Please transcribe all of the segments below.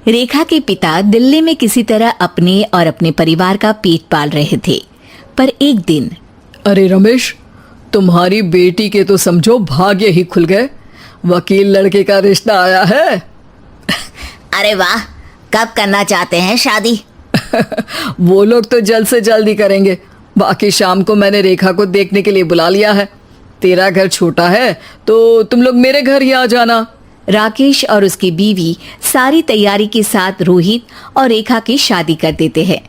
रेखा के पिता दिल्ली में किसी तरह अपने और अपने परिवार का पेट पाल रहे थे, पर एक दिन अरे रमेश, तुम्हारी बेटी के तो समझो भाग्य ही खुल गए। वकील लड़के का रिश्ता आया है। अरे वाह, कब करना चाहते हैं शादी? वो लोग तो जल्द से जल्द ही करेंगे। बाकी शाम को मैंने रेखा को देखने के लिए बुला लिया है। तेरा घर छोटा है तो तुम लोग मेरे घर ही आ जाना। राकेश और उसकी बीवी सारी तैयारी के साथ रोहित और रेखा की शादी कर देते हैं।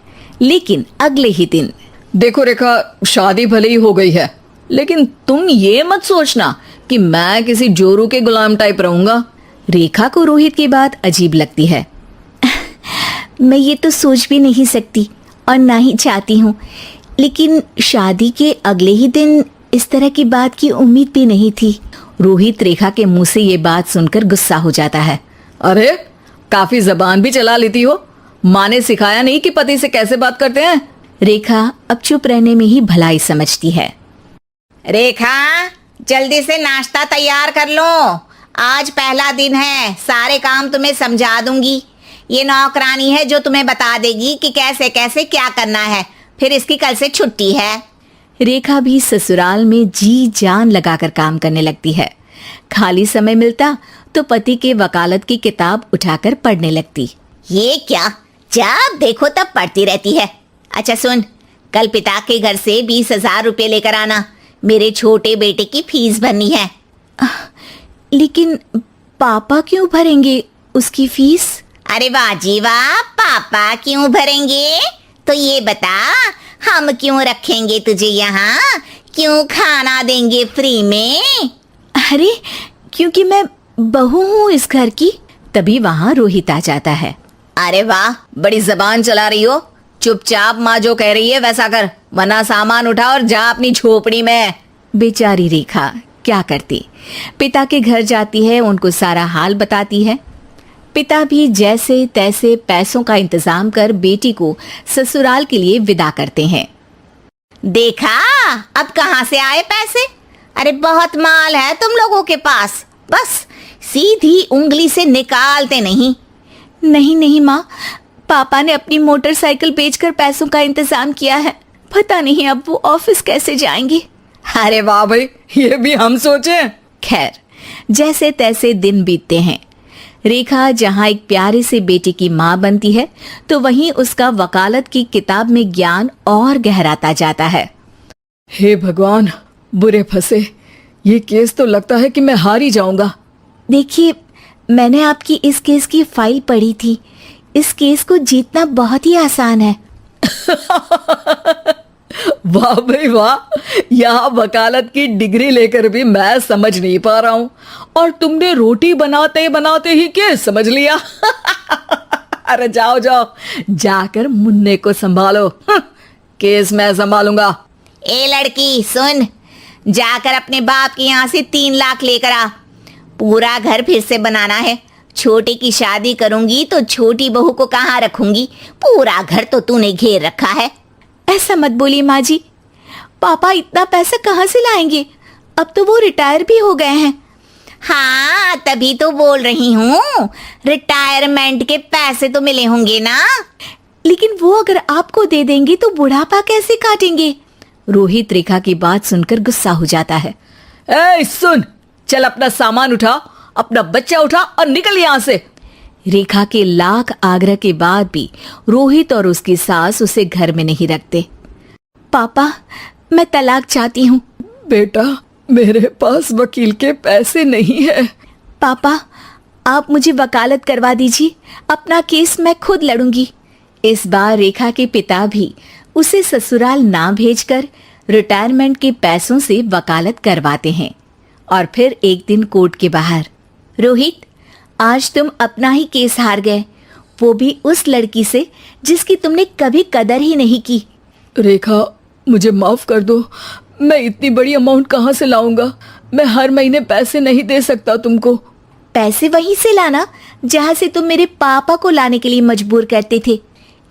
लेकिन अगले ही दिन देखो रेखा, शादी भले ही हो गई है, लेकिन तुम ये मत सोचना कि मैं किसी जोरू के गुलाम टाइप रहूंगा। रेखा को रोहित की बात अजीब लगती है। मैं ये तो सोच भी नहीं सकती और ना ही चाहती हूँ, लेकिन शादी के अगले ही दिन इस तरह की बात की उम्मीद भी नहीं थी। रोहित रेखा के मुंह से ये बात सुनकर गुस्सा हो जाता है। अरे, काफी जबान भी चला लेती हो। माँ ने सिखाया नहीं कि पति से कैसे बात करते हैं? रेखा अब चुप रहने में ही भलाई समझती है। रेखा, जल्दी से नाश्ता तैयार कर लो। आज पहला दिन है, सारे काम तुम्हें समझा दूंगी। ये नौकरानी है जो तुम्हें बता देगी कि कैसे कैसे क्या करना है। फिर इसकी कल से छुट्टी है। रेखा भी ससुराल में जी जान लगाकर काम करने लगती है। खाली समय मिलता तो पति के वकालत की किताब उठाकर पढ़ने लगती। ये क्या, जब देखो तब पढ़ती रहती है। अच्छा सुन, कल पिता के घर से 20,000 रुपये लेकर आना। मेरे छोटे बेटे की फीस भरनी है। लेकिन पापा क्यों भरेंगे उसकी फीस? अरे वाह जी वाह, पापा क्यों भरेंगे? तो ये बता, हम क्यों रखेंगे तुझे यहाँ? क्यों खाना देंगे फ्री में? अरे, क्योंकि मैं बहू हूँ इस घर की। तभी वहाँ रोहित आ जाता है। अरे वाह, बड़ी जबान चला रही हो। चुपचाप माँ जो कह रही है वैसा कर, वरना सामान उठा और जा अपनी झोपड़ी में। बेचारी रेखा क्या करती, पिता के घर जाती है, उनको सारा हाल बताती है। पिता भी जैसे तैसे पैसों का इंतजाम कर बेटी को ससुराल के लिए विदा करते हैं। देखा, अब कहाँ से आए पैसे? अरे बहुत माल है तुम लोगों के पास, बस सीधी उंगली से निकालते नहीं। नहीं माँ, पापा ने अपनी मोटरसाइकिल बेचकर पैसों का इंतजाम किया है। पता नहीं अब वो ऑफिस कैसे जाएंगे। अरे वाह भाई, ये भी हम सोचे। खैर, जैसे तैसे दिन बीतते हैं। रेखा जहाँ एक प्यारे से बेटे की माँ बनती है, तो वहीं उसका वकालत की किताब में ज्ञान और गहराता जाता है। हे भगवान, बुरे फंसे। ये केस तो लगता है कि मैं हार ही जाऊंगा। देखिए, मैंने आपकी इस केस की फाइल पढ़ी थी। इस केस को जीतना बहुत ही आसान है। वाह भाई वाह, यहाँ वकालत की डिग्री लेकर भी मैं समझ नहीं पा रहा हूँ, और तुमने रोटी बनाते बनाते ही केस समझ लिया। अरे जाओ जाओ, जाकर मुन्ने को संभालो। केस मैं संभालूंगा। ए लड़की सुन, जाकर अपने बाप के यहाँ से 3 लाख लेकर आ। पूरा घर फिर से बनाना है। छोटे की शादी करूंगी तो छोटी बहू को कहाँ रखूंगी? पूरा घर तो तूने घेर रखा है। ऐसा मत बोलिए माँ जी, पापा इतना पैसा कहाँ से लाएंगे? अब तो वो रिटायर भी हो गए हैं। हाँ, तभी तो बोल रही हूँ, रिटायरमेंट के पैसे तो मिले होंगे ना। लेकिन वो अगर आपको दे देंगे तो बुढ़ापा कैसे काटेंगे? रोहित रेखा की बात सुनकर गुस्सा हो जाता है। ए सुन, चल अपना सामान उठा, अपना बच्चा उठा और निकल यहाँ से। रेखा के लाख आग्रह के बाद भी रोहित और उसकी सास उसे घर में नहीं रखते। पापा, मैं तलाक चाहती हूँ। बेटा, मेरे पास वकील के पैसे नहीं है। पापा, आप मुझे वकालत करवा दीजिए, अपना केस मैं खुद लड़ूंगी। इस बार रेखा के पिता भी उसे ससुराल ना भेजकर रिटायरमेंट के पैसों से वकालत करवाते हैं। और फिर एक दिन कोर्ट के बाहर, रोहित, आज तुम अपना ही केस हार गए, वो भी उस लड़की से जिसकी तुमने कभी कदर ही नहीं की। रेखा, मुझे माफ कर दो। मैं इतनी बड़ी अमाउंट कहाँ से लाऊंगा? मैं हर महीने पैसे नहीं दे सकता तुमको। पैसे वहीं से लाना जहाँ से तुम मेरे पापा को लाने के लिए मजबूर करते थे।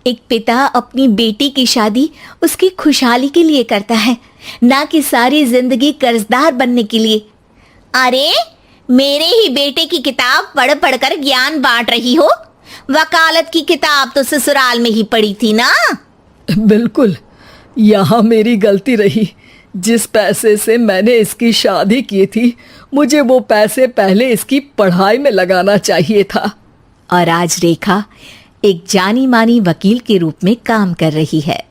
एक पिता अपनी बेटी की शादी उसकी खुशहाली के लिए करता है, ना कि सारी जिंदगी कर्जदार बनने के लिए। अरे, मेरे ही बेटे की किताब पढ़ पढ़ कर ज्ञान बांट रही हो। वकालत की किताब तो ससुराल में ही पड़ी थी ना। बिल्कुल, यहाँ मेरी गलती रही। जिस पैसे से मैंने इसकी शादी की थी, मुझे वो पैसे पहले इसकी पढ़ाई में लगाना चाहिए था। और आज रेखा एक जानी मानी वकील के रूप में काम कर रही है।